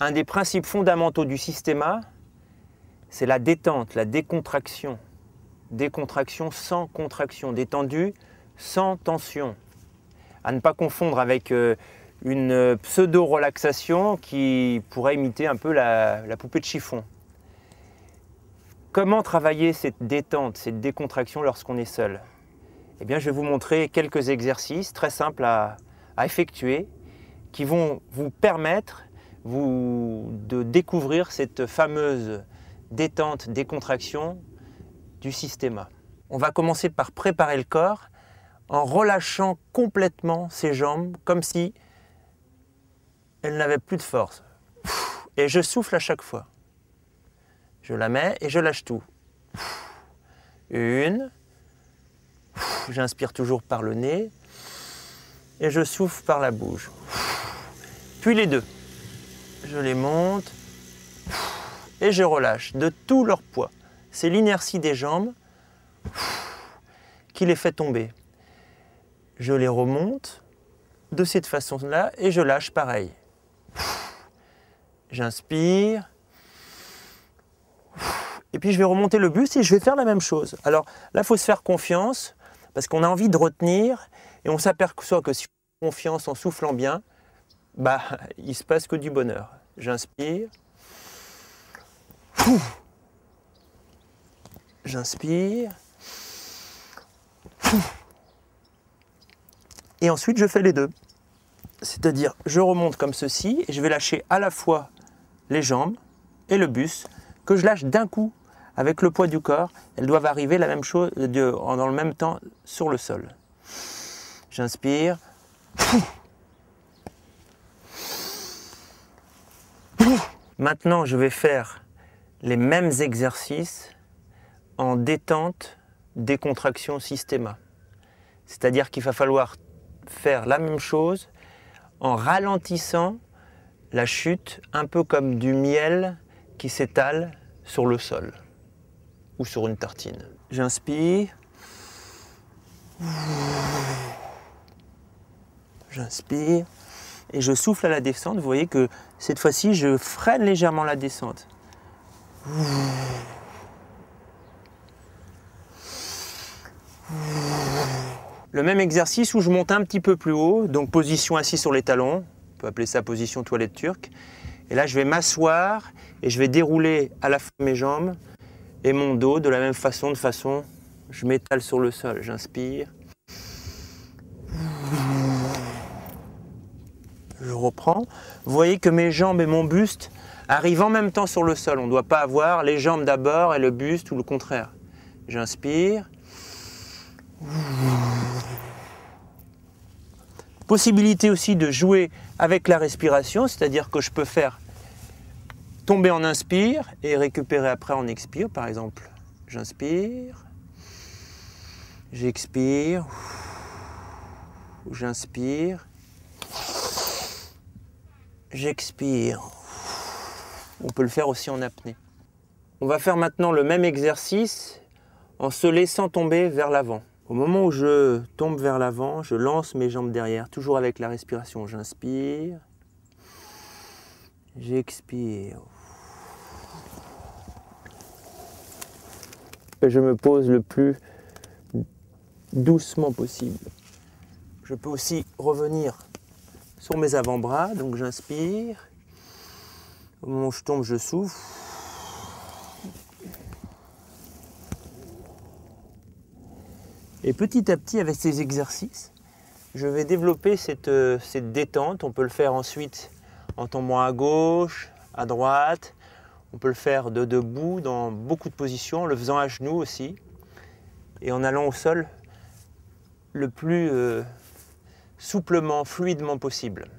Un des principes fondamentaux du systéma, c'est la détente, la décontraction. Décontraction sans contraction, détendu sans tension. À ne pas confondre avec une pseudo-relaxation qui pourrait imiter un peu la poupée de chiffon. Comment travailler cette détente, cette décontraction lorsqu'on est seul? Eh bien, je vais vous montrer quelques exercices très simples à effectuer qui vont vous permettre de découvrir cette fameuse détente, décontraction du systéma. On va commencer par préparer le corps en relâchant complètement ses jambes comme si elles n'avaient plus de force. Et je souffle à chaque fois. Je la mets et je lâche tout. Une. J'inspire toujours par le nez. Et je souffle par la bouche. Puis les deux. Je les monte. Et je relâche de tout leur poids. C'est l'inertie des jambes qui les fait tomber. Je les remonte de cette façon-là et je lâche pareil. J'inspire. Et puis je vais remonter le buste et je vais faire la même chose. Alors là, il faut se faire confiance parce qu'on a envie de retenir et on s'aperçoit que si on fait confiance en soufflant bien, bah, il ne se passe que du bonheur. J'inspire. J'inspire. Et ensuite, je fais les deux. C'est-à-dire, je remonte comme ceci et je vais lâcher à la fois les jambes et le buste que je lâche d'un coup. Avec le poids du corps, elles doivent arriver la même chose dans le même temps sur le sol. J'inspire. Maintenant, je vais faire les mêmes exercices en détente, décontraction, systéma. C'est-à-dire qu'il va falloir faire la même chose en ralentissant la chute, un peu comme du miel qui s'étale sur le sol ou sur une tartine. J'inspire. J'inspire. Et je souffle à la descente. Vous voyez que cette fois-ci, je freine légèrement la descente. Le même exercice où je monte un petit peu plus haut, donc position assis sur les talons, on peut appeler ça position toilette turque. Et là, je vais m'asseoir et je vais dérouler à la fois mes jambes et mon dos de la même façon, je m'étale sur le sol. J'inspire. Je reprends. Vous voyez que mes jambes et mon buste arrivent en même temps sur le sol. On ne doit pas avoir les jambes d'abord et le buste ou le contraire. J'inspire. Possibilité aussi de jouer avec la respiration, c'est-à-dire que je peux faire tomber en inspire et récupérer après en expire. Par exemple, j'inspire, j'expire, j'inspire, j'expire. On peut le faire aussi en apnée. On va faire maintenant le même exercice en se laissant tomber vers l'avant. Au moment où je tombe vers l'avant, je lance mes jambes derrière, toujours avec la respiration. J'inspire, j'expire. Et je me pose le plus doucement possible. Je peux aussi revenir sur mes avant-bras, donc j'inspire. Au moment où je tombe, je souffle. Et petit à petit, avec ces exercices, je vais développer cette détente. On peut le faire ensuite en tombant à gauche, à droite. On peut le faire de debout dans beaucoup de positions, en le faisant à genoux aussi. Et en allant au sol le plus souplement, fluidement possible.